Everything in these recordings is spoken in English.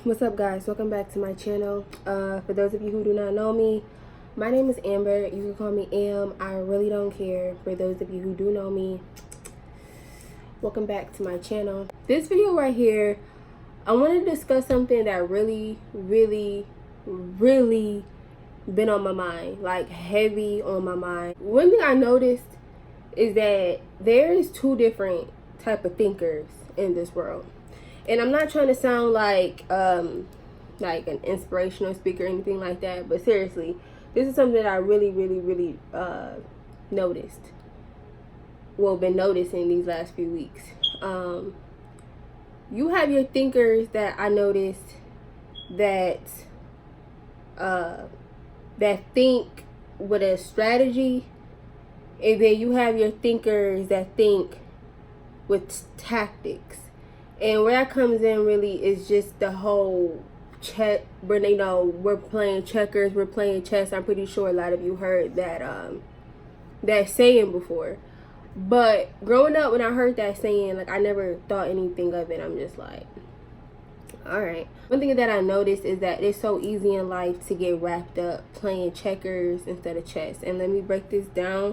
What's up, guys? Welcome back to my channel. For those of you who do not know me, my name is Amber. You can call me Am. I really don't care. For those of you who do know me, welcome back to my channel. This video right here, I want to discuss something that really been on my mind, like heavy on my mind. One thing I noticed is that there is two different type of thinkers in this world. And I'm not trying to sound like an inspirational speaker or anything like that, but seriously, this is something that I really noticed. Well, been noticing these last few weeks. You have your thinkers that I noticed that think with a strategy, and then you have your thinkers that think with tactics. And where that comes in really is just the whole when they know we're playing checkers, we're playing chess. I'm pretty sure a lot of you heard that saying before. But growing up, when I heard that saying, like, I never thought anything of it. I'm just like, all right. One thing that I noticed is that it's so easy in life to get wrapped up playing checkers instead of chess. And let me break this down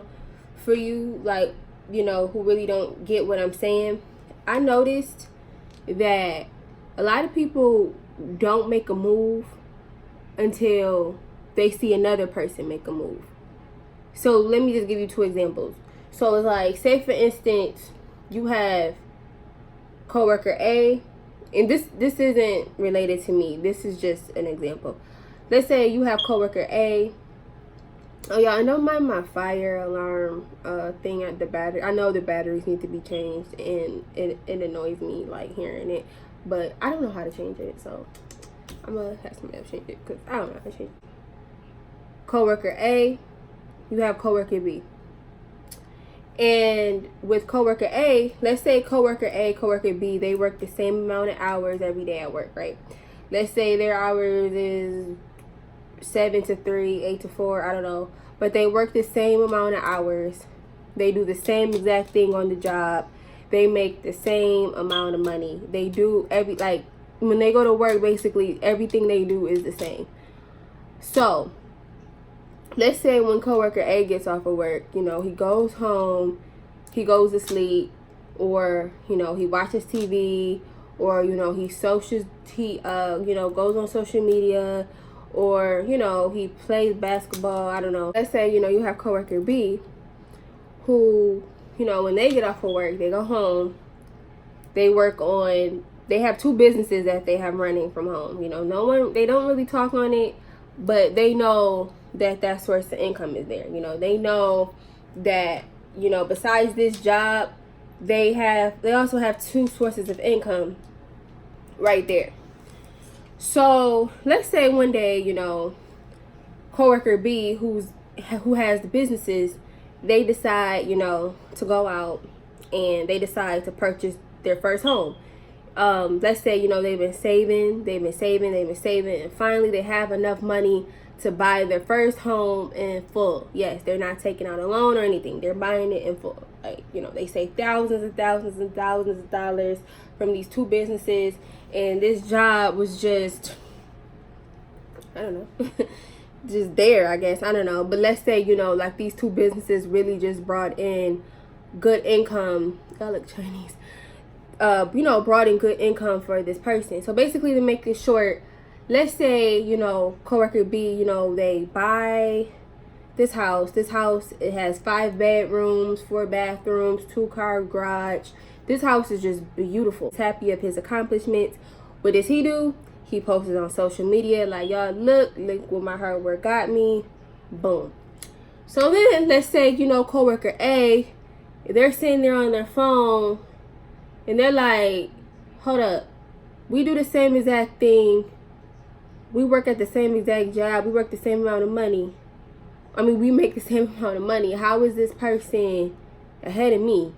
for you, like, you know, who really don't get what I'm saying. I noticed that a lot of people don't make a move until they see another person make a move. So let me just give you two examples. So it's like, say for instance, you have coworker A, and this isn't related to me. This is just an example. Let's say you have coworker A. Oh yeah, I know my fire alarm thing at the battery. I know the batteries need to be changed, and it annoys me like hearing it, but I don't know how to change it, so I'm gonna have somebody else change it because I don't know how to change it. Coworker A, you have coworker B, and with coworker A, let's say coworker A, coworker B, they work the same amount of hours every day at work, right? Let's say their hours is 7 to 3, 8 to 4, I don't know, but they work the same amount of hours. They do the same exact thing on the job. They make the same amount of money. They do when they go to work, basically everything they do is the same. So let's say when coworker A gets off of work, you know, he goes home, he goes to sleep, or, you know, he watches TV, or, you know, he goes on social media, or, you know, he plays basketball, I don't know. Let's say, you know, you have coworker B who, you know, when they get off of work, they go home, they have two businesses that they have running from home. You know, they don't really talk on it, but they know that source of income is there. You know, they know that, you know, besides this job, they also have two sources of income right there. So let's say one day, you know, coworker B, who has the businesses, they decide, you know, to go out and they decide to purchase their first home. Let's say, you know, they've been saving, and finally they have enough money to buy their first home in full. Yes, they're not taking out a loan or anything. They're buying it in full. Like, you know, they save thousands and thousands and thousands of dollars from these two businesses. And this job was just, I don't know, just there, I guess. I don't know. But let's say, you know, like these two businesses really just brought in good income. I look Chinese. You know, brought in good income for this person. So basically, to make this short, let's say, you know, coworker B, you know, they buy this house. This house, it has 5 bedrooms, 4 bathrooms, 2-car garage. This house is just beautiful. He's happy of his accomplishments. What does he do? He posts it on social media like, y'all, look what my hard work got me. Boom. So then, let's say, you know, coworker A, they're sitting there on their phone, and they're like, hold up. We do the same exact thing. We work at the same exact job. We work the same amount of money. I mean, we make the same amount of money. How is this person ahead of me?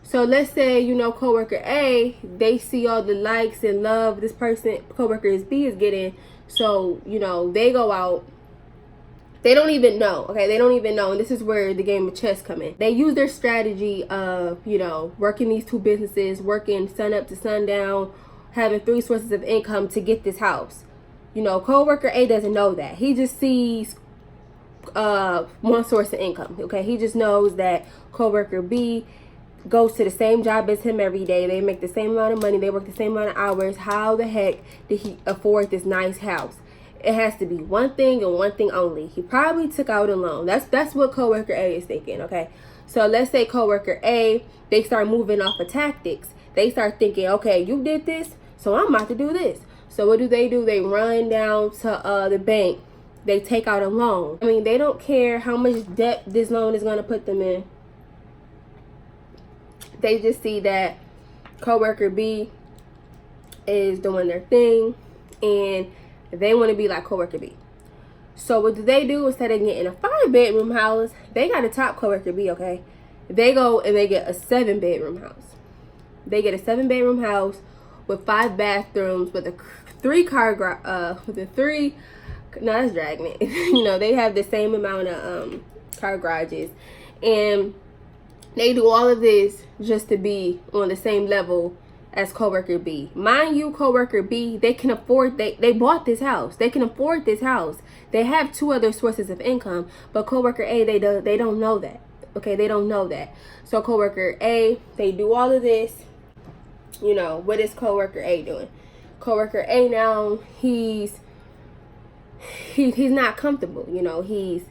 So let's say, you know, coworker A, they see all the likes and love this person, coworker B, is getting. So, you know, they go out. They don't even know, okay? They don't even know. And this is where the game of chess come in. They use their strategy of, you know, working these two businesses, working sun up to sundown, having 3 sources of income to get this house. You know, coworker A doesn't know that. He just sees one source of income. Okay, he just knows that coworker B goes to the same job as him every day. They make the same amount of money. They work the same amount of hours. How the heck did he afford this nice house? It has to be one thing and one thing only. He probably took out a loan. That's what coworker A is thinking. Okay, so let's say coworker A, they start moving off of tactics. They start thinking, okay, you did this, so I'm about to do this. So what do? They run down to the bank. They take out a loan. I mean, they don't care how much debt this loan is going to put them in. They just see that coworker B is doing their thing, and they want to be like coworker B. So what do? Instead of getting a 5-bedroom house, they got to top coworker B. Okay, they go and they get a 7-bedroom house. They get a 7-bedroom house with 5 bathrooms, with a 3-car garage, with a 3. No, that's dragging it. You know, they have the same amount of car garages, and they do all of this just to be on the same level as coworker B. Mind you, coworker B, they can afford, they bought this house. They can afford this house. They have 2 other sources of income, but coworker A, they don't know that. Okay, they don't know that. So coworker A, they do all of this. You know, what is coworker A doing? Coworker A now, he's not comfortable. You know, he's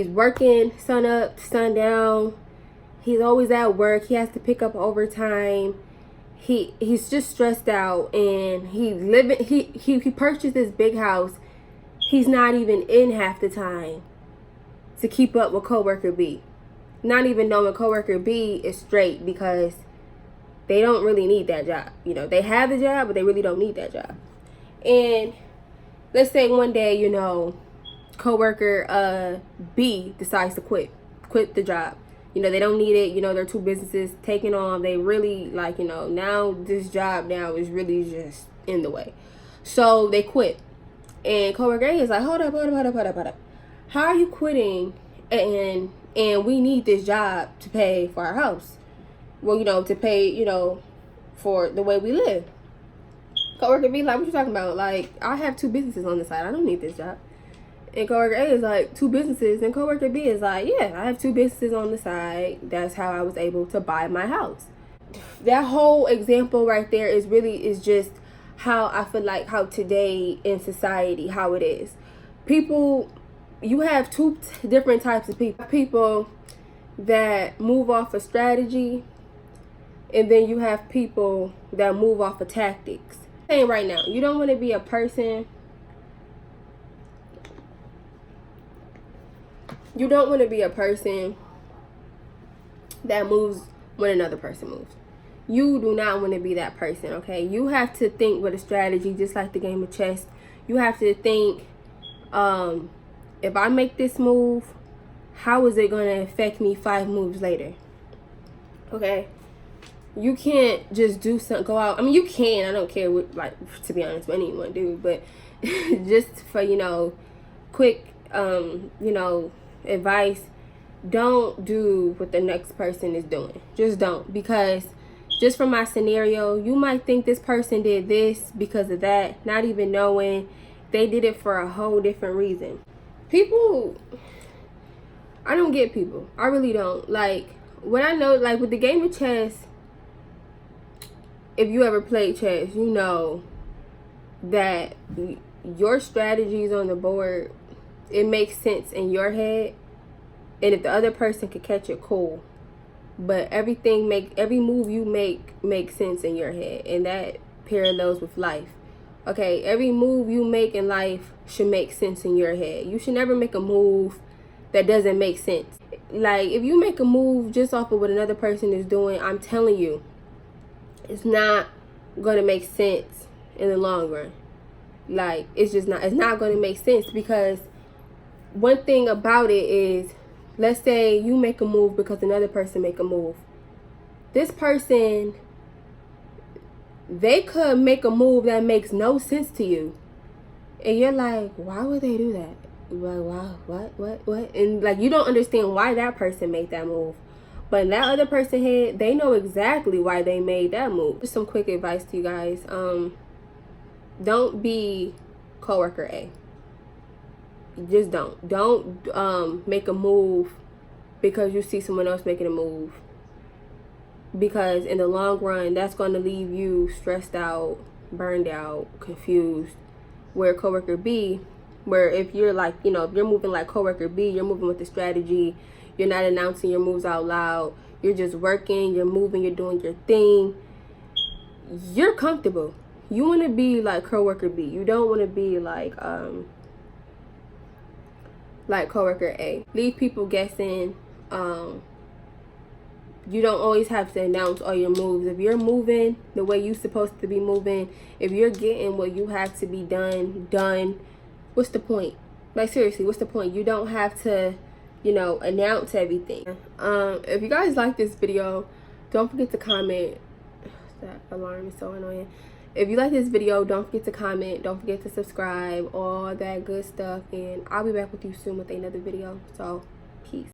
working sun up, sun down. He's always at work. He has to pick up overtime. He's just stressed out, and he purchased this big house. He's not even in half the time to keep up with coworker B. Not even knowing coworker B is straight, because they don't really need that job. You know, they have the job, but they really don't need that job. And let's say one day, you know, coworker B decides to quit the job. You know, they don't need it. You know, their 2 businesses taking on. They really, like, you know, now this job now is really just in the way. So they quit. And coworker A is like, hold up. How are you quitting? And we need this job to pay for our house. Well, you know, to pay, you know, for the way we live. Coworker B like, what you talking about? Like, I have 2 businesses on the side. I don't need this job. And coworker A is like, 2 businesses. And coworker B is like, yeah, I have 2 businesses on the side. That's how I was able to buy my house. That whole example right there is just how I feel like how today in society, how it is. People, you have 2 different types of people. People that move off of strategy, and then you have people that move off of tactics. I'm saying right now, you don't want to be a person. You don't want to be a person that moves when another person moves. You do not want to be that person, okay? You have to think with a strategy, just like the game of chess. You have to think, if I make this move, how is it going to affect me 5 moves later? Okay? You can't just do something, go out. I mean, you can. I don't care what, like, to be honest, what anyone do. But just for, you know, quick, you know, advice, don't do what the next person is doing. Just don't. Because just from my scenario, you might think this person did this because of that, not even knowing they did it for a whole different reason. People, I don't get people. I really don't. Like, what I know, like with the game of chess, if you ever played chess, you know that your strategies on the board, it makes sense in your head, and if the other person could catch it, cool. But every move you make makes sense in your head, and that parallels with life. Okay, every move you make in life should make sense in your head. You should never make a move that doesn't make sense. Like, if you make a move just off of what another person is doing, I'm telling you, it's not going to make sense in the long run. Like, it's not going to make sense, because one thing about it is, let's say you make a move because another person make a move. This person, they could make a move that makes no sense to you. And you're like, why would they do that? Like, wow, what? And like, you don't understand why that person made that move. But in that other person's head, they know exactly why they made that move. Just some quick advice to you guys. Don't be coworker A. Just don't make a move because you see someone else making a move, because in the long run that's going to leave you stressed out, burned out, confused. Where coworker B, where if you're like, you know, if you're moving like coworker B, you're moving with the strategy, you're not announcing your moves out loud, you're just working, you're moving, you're doing your thing, you're comfortable. You want to be like coworker B. You don't want to be like coworker A. Leave people guessing. You don't always have to announce all your moves. If you're moving the way you're supposed to be moving, if you're getting what you have to be done, what's the point? Like, seriously, what's the point? You don't have to, you know, announce everything. If you guys like this video, don't forget to comment. That alarm is so annoying. If you like this video, don't forget to comment, don't forget to subscribe, all that good stuff, and I'll be back with you soon with another video. So peace.